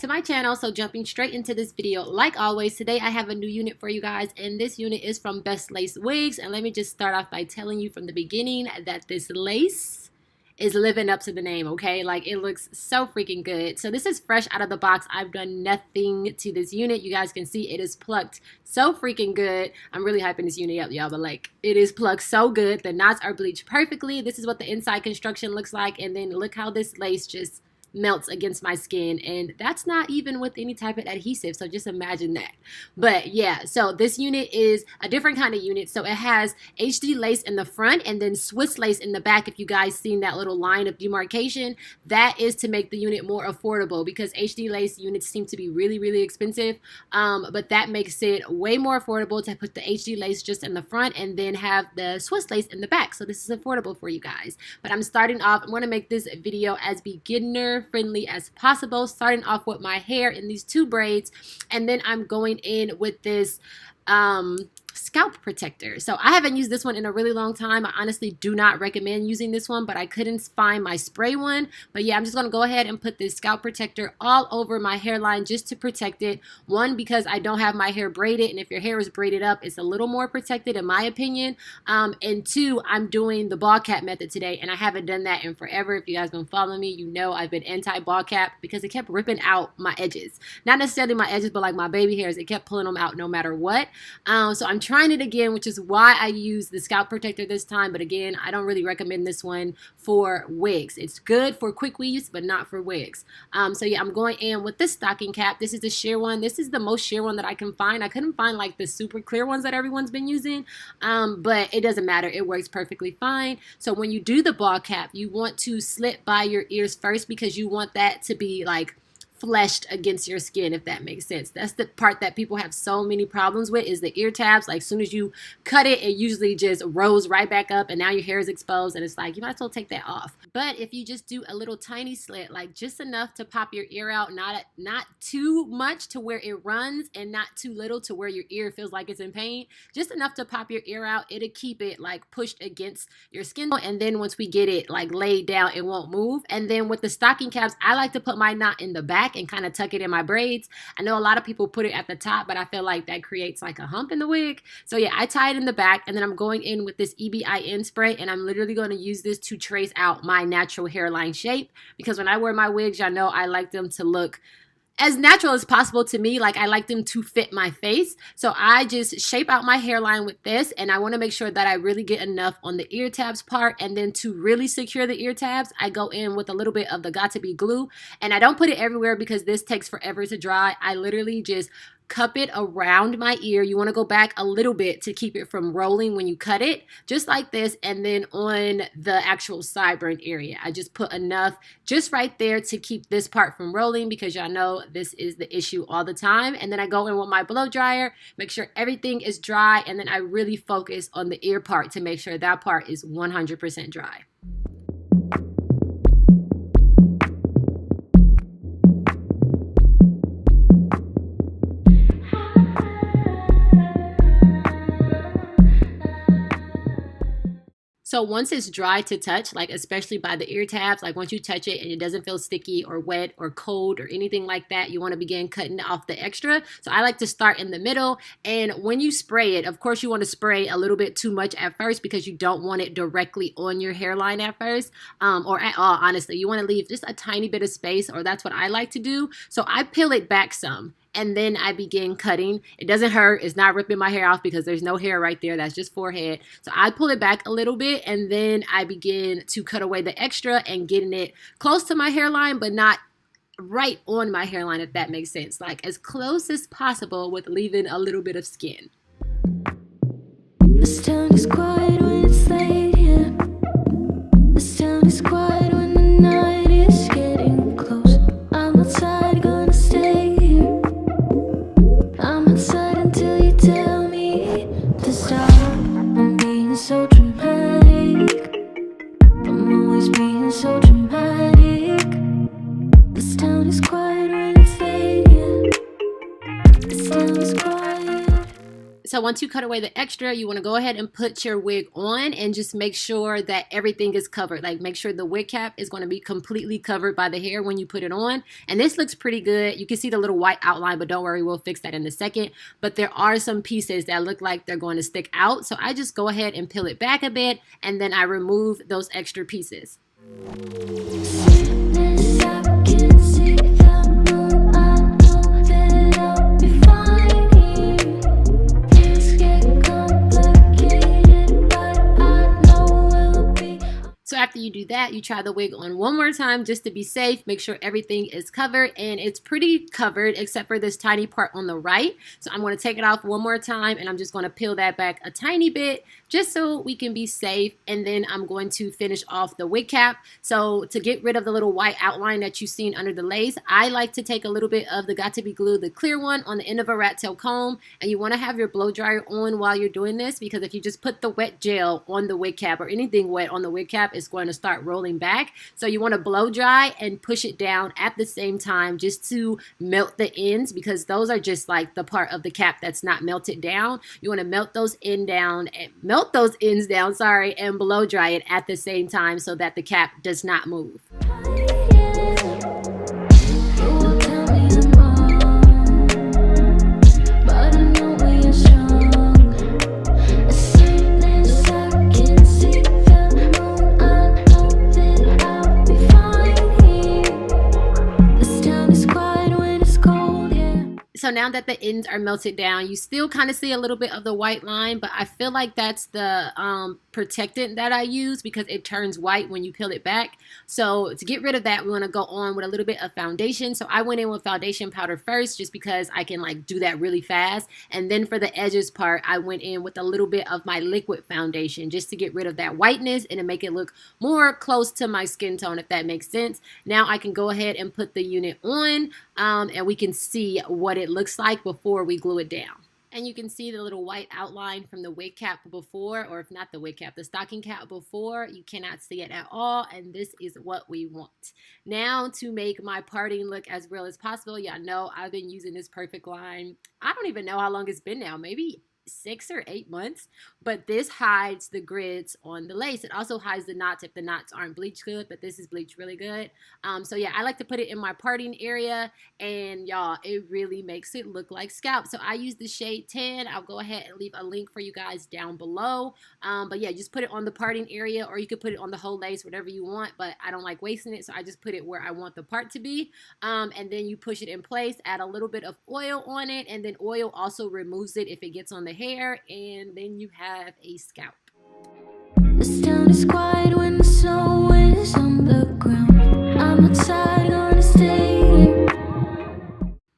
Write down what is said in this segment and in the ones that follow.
to my channel. So jumping straight into this video, like always, today I have a new unit for you guys, and this unit is from @BestLaceWigs. And let me just start off by telling you from the beginning that this lace is living up to the name, okay? Like, it looks so freaking good. So this is fresh out of the box. I've done nothing to this unit. You guys can see it is plucked so freaking good. I'm really hyping this unit up, y'all, but like, it is plucked so good. The knots are bleached perfectly. This is what the inside construction looks like, and then look how this lace just melts against my skin, and that's not even with any type of adhesive, so just imagine that. But yeah, so this unit is a different kind of unit. So it has HD lace in the front and then Swiss lace in the back. If you guys seen that little line of demarcation, that is to make the unit more affordable, because HD lace units seem to be really expensive, but that makes it way more affordable to put the HD lace just in the front and then have the Swiss lace in the back. So this is affordable for you guys. But I'm starting off, I'm going to make this video as beginner friendly as possible, starting off with my hair in these two braids, and then I'm going in with this scalp protector. So I haven't used this one in a really long time. I honestly do not recommend using this one, but I couldn't find my spray one. But yeah, I'm just going to go ahead and put this scalp protector all over my hairline just to protect it. One, because I don't have my hair braided, and if your hair is braided up, it's a little more protected in my opinion. And two, I'm doing the ball cap method today, and I haven't done that in forever. If you guys been following me, you know I've been anti-ball cap because it kept ripping out my edges. Not necessarily my edges, but like my baby hairs, it kept pulling them out no matter what. So I'm trying it again, which is why I use the scalp protector this time. But again, I don't really recommend this one for wigs. It's good for quick weaves, but not for wigs. So yeah, I'm going in with this stocking cap. This is the sheer one. This is the most sheer one that I can find. I couldn't find like the super clear ones that everyone's been using, but it doesn't matter. It works perfectly fine. So when you do the ball cap, you want to slit by your ears first, because you want that to be like fleshed against your skin, if that makes sense. That's the part that people have so many problems with, is the ear tabs. Like, as soon as you cut it, it usually just rolls right back up, and now your hair is exposed, and it's like, you might as well take that off. But if you just do a little tiny slit, like just enough to pop your ear out, not too much to where it runs, and not too little to where your ear feels like it's in pain, just enough to pop your ear out, it'll keep it like pushed against your skin. And then once we get it like laid down, it won't move. And then with the stocking caps, I like to put my knot in the back and kind of tuck it in my braids. I know a lot of people put it at the top, but I feel like that creates like a hump in the wig. So yeah, I tie it in the back, and then I'm going in with this EBIN spray, and I'm literally going to use this to trace out my natural hairline shape, because when I wear my wigs, y'all know I like them to look as natural as possible to me. Like, I like them to fit my face. So I just shape out my hairline with this, and I want to make sure that I really get enough on the ear tabs part. And then to really secure the ear tabs, I go in with a little bit of the Got2b glue, and I don't put it everywhere because this takes forever to dry. I literally just cup it around my ear. You want to go back a little bit to keep it from rolling when you cut it, just like this. And then on the actual sideburn area, I just put enough just right there to keep this part from rolling, because y'all know this is the issue all the time. And then I go in with my blow dryer, make sure everything is dry, and then I really focus on the ear part to make sure that part is 100% dry. So once it's dry to touch, like especially by the ear tabs, like once you touch it and it doesn't feel sticky or wet or cold or anything like that, you want to begin cutting off the extra. So I like to start in the middle, and when you spray it, of course you want to spray a little bit too much at first, because you don't want it directly on your hairline at first, or at all, honestly. You want to leave just a tiny bit of space, or that's what I like to do. So I peel it back some, and then I begin cutting. It doesn't hurt. It's not ripping my hair off because there's no hair right there. That's just forehead. So I pull it back a little bit, and then I begin to cut away the extra and getting it close to my hairline, but not right on my hairline, if that makes sense. Like, as close as possible with leaving a little bit of skin. This town is quiet when it's late here. This town is quiet when the night is getting close. I'm outside, gonna stay here. I'm outside until you tell me to stop. I'm being so dramatic. I'm always being so dramatic. This town is quiet when it's late here. This town is quiet. So once you cut away the extra, you want to go ahead and put your wig on and just make sure that everything is covered. Like make sure the wig cap is going to be completely covered by the hair when you put it on. And this looks pretty good. You can see the little white outline, but don't worry, we'll fix that in a second. But there are some pieces that look like they're going to stick out. So I just go ahead and peel it back a bit and then I remove those extra pieces. So after you do that, you try the wig on one more time just to be safe. Make sure everything is covered, and it's pretty covered except for this tiny part on the right. So I'm going to take it off one more time and I'm just going to peel that back a tiny bit just so we can be safe. And then I'm going to finish off the wig cap. So to get rid of the little white outline that you've seen under the lace, I like to take a little bit of the Got To Be Glue, the clear one, on the end of a rat tail comb. And you want to have your blow dryer on while you're doing this, because if you just put the wet gel on the wig cap or anything wet on the wig cap, it's going to start rolling back. So you want to blow dry and push it down at the same time just to melt the ends, because those are just like the part of the cap that's not melted down. You want to melt those ends down, and blow dry it at the same time so that the cap does not move. So now that the ends are melted down, you still kind of see a little bit of the white line, but I feel like that's the protectant that I use because it turns white when you peel it back. So to get rid of that, we want to go on with a little bit of foundation. So I went in with foundation powder first just because I can like do that really fast. And then for the edges part, I went in with a little bit of my liquid foundation just to get rid of that whiteness and to make it look more close to my skin tone, if that makes sense. Now I can go ahead and put the unit on and we can see what it looks like before we glue it down. And you can see the little white outline from the wig cap before, or if not the wig cap, the stocking cap before. You cannot see it at all, and this is what we want. Now to make my parting look as real as possible, y'all know I've been using this perfect line. I don't even know how long it's been now, maybe 6 or 8 months, but this hides the grids on the lace. It also hides the knots if the knots aren't bleached good, but this is bleached really good. So yeah, I like to put it in my parting area, and y'all, it really makes it look like scalp. So I use the shade 10. I'll go ahead and leave a link for you guys down below. But yeah, just put it on the parting area, or you could put it on the whole lace, whatever you want, but I don't like wasting it, so I just put it where I want the part to be. And then you push it in place, add a little bit of oil on it, and then oil also removes it if it gets on the hair, and then you have a scalp. This town is quiet when the snow is on the ground. I'm outside, gonna stay here.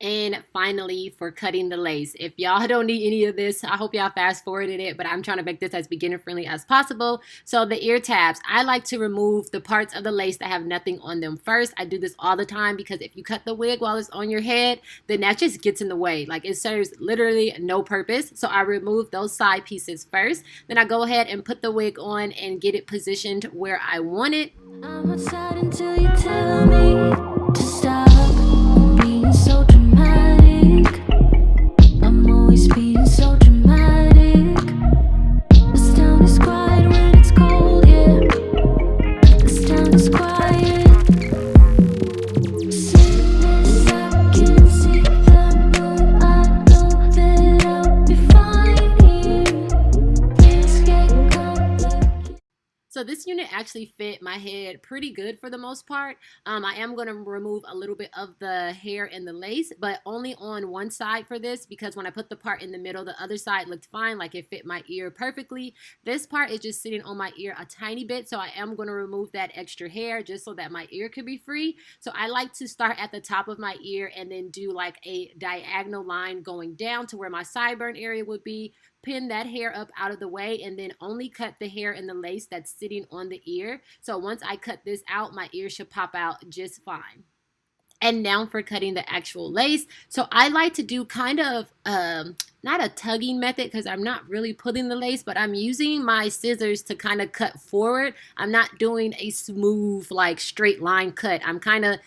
And finally, for cutting the lace. If y'all don't need any of this, I hope y'all fast forwarded it, but I'm trying to make this as beginner friendly as possible. So the ear tabs, I like to remove the parts of the lace that have nothing on them first. I do this all the time because if you cut the wig while it's on your head, then that just gets in the way. Like it serves literally no purpose. So I remove those side pieces first. Then I go ahead and put the wig on and get it positioned where I want it. I'm outside until you tell me to stop being so dramatic. I'm always being so dramatic. This town is quiet when it's cold, yeah. This town is quiet. Since I can see the moon, I know that I'll be fine here. Things get complicated. So this unit actually fit my head pretty good for the most part. I am going to remove a little bit of the hair and the lace, but only on one side for this, because when I put the part in the middle, the other side looked fine, like it fit my ear perfectly. This part is just sitting on my ear a tiny bit, so I am going to remove that extra hair just so that my ear could be free. So I like to start at the top of my ear and then do like a diagonal line going down to where my sideburn area would be, pin that hair up out of the way, and then only cut the hair and the lace that's sitting on the ear. So once I cut this out, my ear should pop out just fine. And now for cutting the actual lace. So I like to do kind of not a tugging method because I'm not really pulling the lace, but I'm using my scissors to kind of cut forward. I'm not doing a smooth like straight line cut. I'm kind of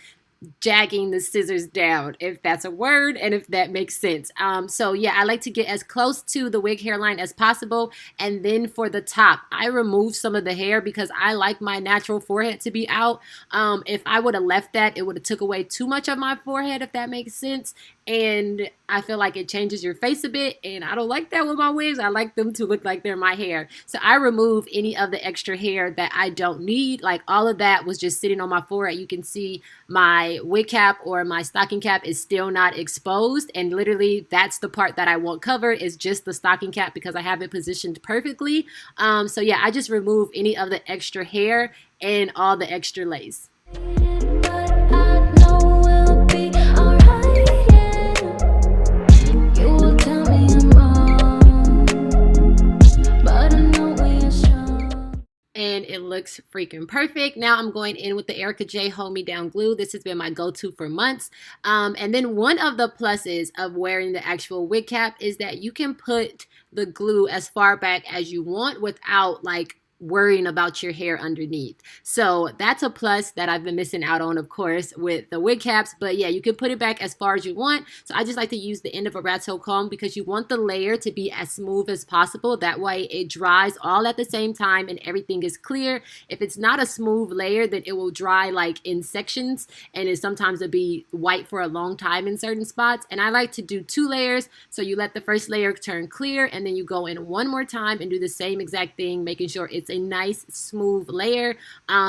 jagging the scissors down, if that's a word and if that makes sense. So yeah, I like to get as close to the wig hairline as possible. And then for the top, I remove some of the hair because I like my natural forehead to be out. If I would have left that, it would have took away too much of my forehead, if that makes sense. And I feel like it changes your face a bit, and I don't like that with my wigs. I like them to look like they're my hair. So I remove any of the extra hair that I don't need. Like all of that was just sitting on my forehead. You can see my wig cap or my stocking cap is still not exposed, and literally that's the part that I want covered, is just the stocking cap, because I have it positioned perfectly. So yeah, I just remove any of the extra hair and all the extra lace. And it looks freaking perfect. Now I'm going in with the Erica J Hold Me Down glue. This has been my go-to for months. And then one of the pluses of wearing the actual wig cap is that you can put the glue as far back as you want without like worrying about your hair underneath. So that's a plus that I've been missing out on, of course, with the wig caps. But yeah, you can put it back as far as you want. So I just like to use the end of a rat's tail comb because you want the layer to be as smooth as possible. That way it dries all at the same time and everything is clear. If it's not a smooth layer, then it will dry like in sections, and sometimes it'll be white for a long time in certain spots. And I like to do 2 layers. So you let the first layer turn clear, and then you go in one more time and do the same exact thing, making sure it's a nice smooth layer,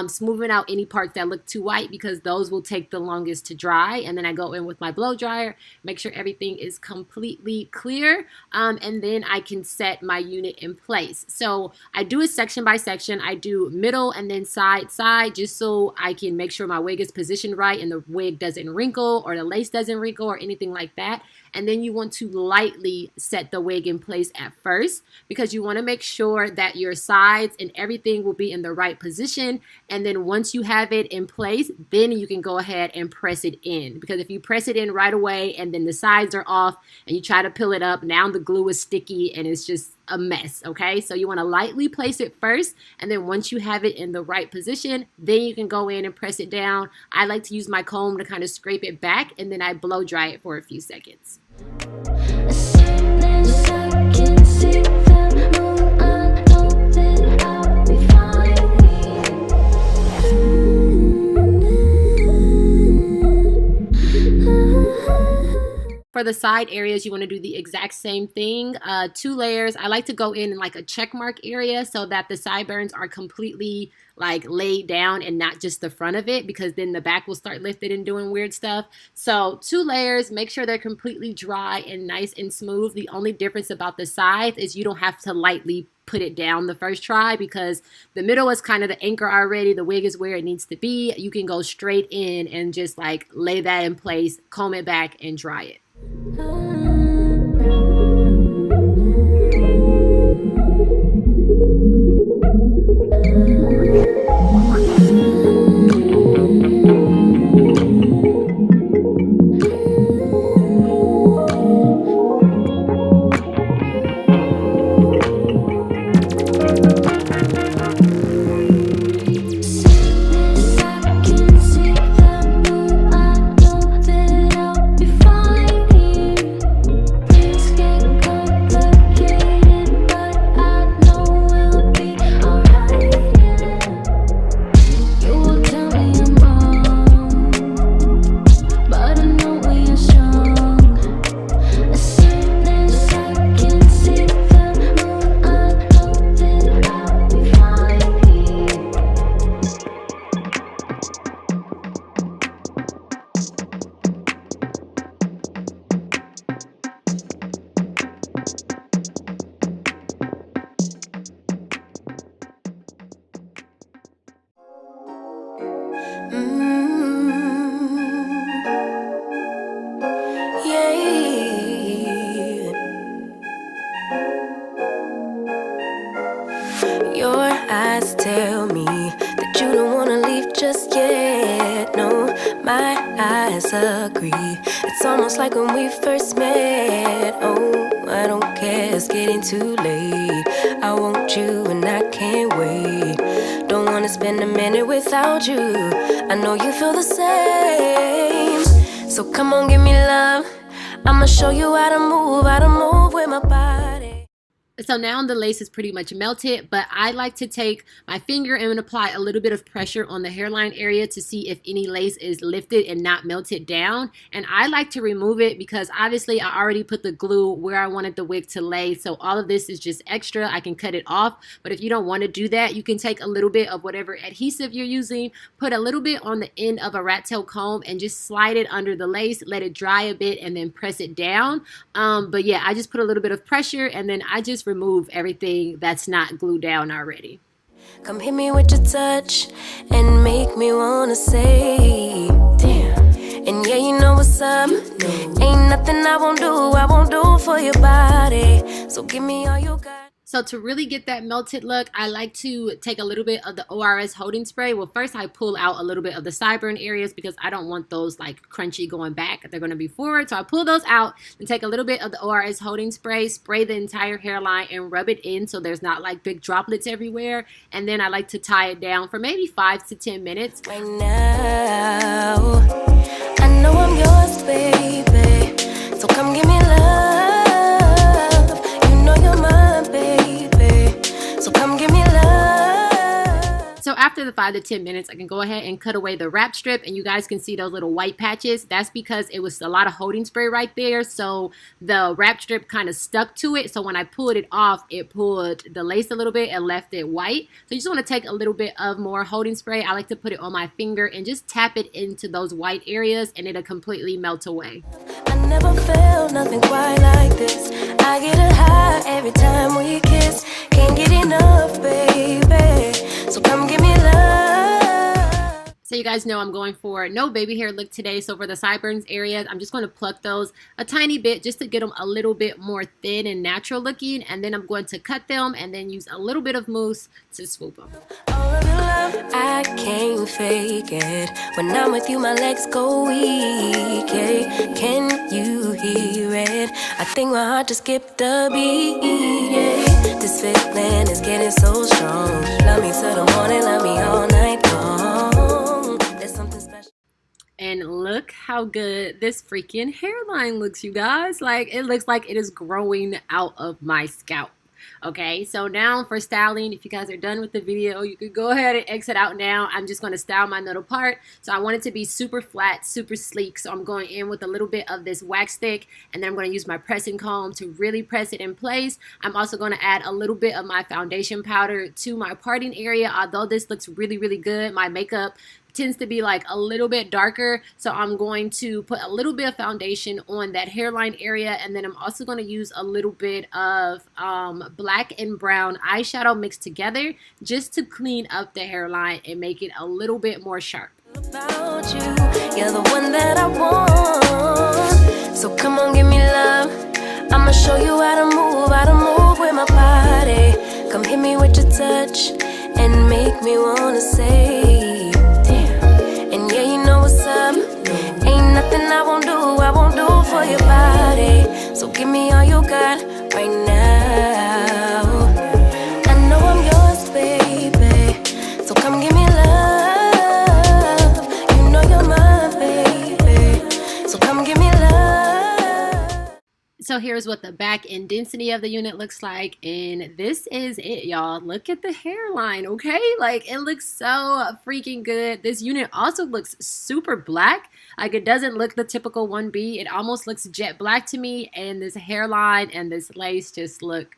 smoothing out any parts that look too white because those will take the longest to dry. And then I go in with my blow dryer, make sure everything is completely clear, and then I can set my unit in place. So I do it section by section. I do middle and then side just so I can make sure my wig is positioned right and the wig doesn't wrinkle or the lace doesn't wrinkle or anything like that. And then you want to lightly set the wig in place at first because you want to make sure that your sides and everything will be in the right position. And then once you have it in place, then you can go ahead and press it in. Because if you press it in right away and then the sides are off and you try to peel it up, now the glue is sticky and it's just a mess, okay? So you want to lightly place it first, and then once you have it in the right position, then you can go in and press it down. I like to use my comb to kind of scrape it back, and then I blow dry it for a few seconds. For the side areas, you want to do the exact same thing. 2 layers. I like to go in like a check mark area so that the sideburns are completely like laid down and not just the front of it, because then the back will start lifted and doing weird stuff. So 2 layers, make sure they're completely dry and nice and smooth. The only difference about the sides is you don't have to lightly put it down the first try because the middle is kind of the anchor already. The wig is where it needs to be. You can go straight in and just like lay that in place, comb it back, and dry it. Your eyes tell me that you don't wanna leave just yet. No, my eyes agree. It's almost like when we first met. Oh, I don't care, it's getting too late. I want you and I can't wait. Don't wanna it's been a minute without you. I know you feel the same. So come on, give me love. I'ma show you how to move with my body. So now the lace is pretty much melted, but I like to take my finger and apply a little bit of pressure on the hairline area to see if any lace is lifted and not melted down. And I like to remove it because obviously I already put the glue where I wanted the wig to lay. So all of this is just extra. I can cut it off. But if you don't want to do that, you can take a little bit of whatever adhesive you're using, put a little bit on the end of a rat tail comb and just slide it under the lace, let it dry a bit and then press it down. But yeah, I just put a little bit of pressure and then I just remove everything that's not glued down already. Come hit me with your touch and make me wanna say, damn. And yeah, you know what's up. Ain't nothing I won't do for your body. So give me all you got. So to really get that melted look, I like to take a little bit of the ORS holding spray. Well, first I pull out a little bit of the sideburn areas because I don't want those like crunchy going back. They're going to be forward. So I pull those out and take a little bit of the ORS holding spray, spray the entire hairline and rub it in so there's not like big droplets everywhere. And then I like to tie it down for maybe 5 to 10 minutes. Right now, I know I'm yours, baby. So come give me love. You know you're mine, baby. So come give me love. So after the 5 to 10 minutes, I can go ahead and cut away the wrap strip and you guys can see those little white patches. That's because it was a lot of holding spray right there. So the wrap strip kind of stuck to it. So when I pulled it off, it pulled the lace a little bit and left it white. So you just want to take a little bit of more holding spray. I like to put it on my finger and just tap it into those white areas and it'll completely melt away. I never felt nothing quite like this. I get a high every time we kiss. Can't get enough, baby. So come give me love. So you guys know I'm going for no baby hair look today. So for the sideburns areas, I'm just going to pluck those a tiny bit just to get them a little bit more thin and natural looking. And then I'm going to cut them and then use a little bit of mousse to swoop them. All of your love, I can't fake it. When I'm with you, my legs go weak. Yeah. Can you hear it? I think my heart just skipped a beat. Yeah. This feeling is getting so strong. Love me till the morning, love me all night long. There's something special. And look how good this freaking hairline looks, you guys. Like, it looks like it is growing out of my scalp. Okay, so now for styling, if you guys are done with the video, you could go ahead and exit out now. I'm just going to style my middle part. So I want it to be super flat, super sleek. So I'm going in with a little bit of this wax stick, and then I'm going to use my pressing comb to really press it in place. I'm also going to add a little bit of my foundation powder to my parting area. Although this looks really, really good, my makeup tends to be like a little bit darker, so I'm going to put a little bit of foundation on that hairline area, and then I'm also going to use a little bit of black and brown eyeshadow mixed together just to clean up the hairline and make it a little bit more sharp. About you, you're the one that I want. So come on, give me love. I'ma show you how to move with my body. Come hit me with your touch and make me wanna say, damn. And yeah, you know what's up. Ain't nothing I won't do for your body. So give me all you got right now. I know I'm yours, baby. So come give me love. You know you're mine, baby. So come give me love. So here's what the back and density of the unit looks like, and this is it, y'all. Look at the hairline, okay? Like, it looks so freaking good. This unit also looks super black. Like, it doesn't look the typical 1B. It almost looks jet black to me, and this hairline and this lace just look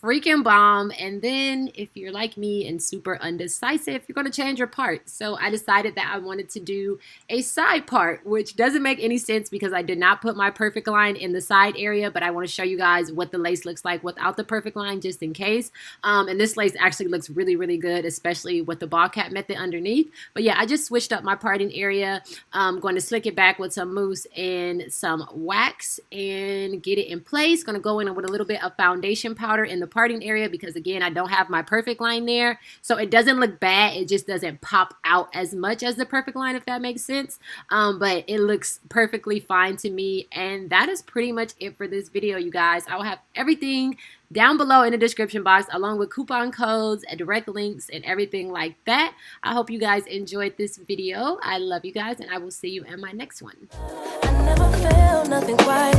freaking bomb. And then if you're like me and super undecisive, you're going to change your part. So I decided that I wanted to do a side part, which doesn't make any sense because I did not put my perfect line in the side area, but I want to show you guys what the lace looks like without the perfect line just in case. And this lace actually looks really, really good, especially with the ball cap method underneath. But yeah, I just switched up my parting area. I'm going to slick it back with some mousse and some wax and get it in place. Going to go in with a little bit of foundation powder in the parting area because, again, I don't have my perfect line there. So it doesn't look bad. It just doesn't pop out as much as the perfect line, if that makes sense. But it looks perfectly fine to me. And that is pretty much it for this video, you guys. I will have everything down below in the description box, along with coupon codes and direct links and everything like that. I hope you guys enjoyed this video. I love you guys, and I will see you in my next one. I never felt nothing quite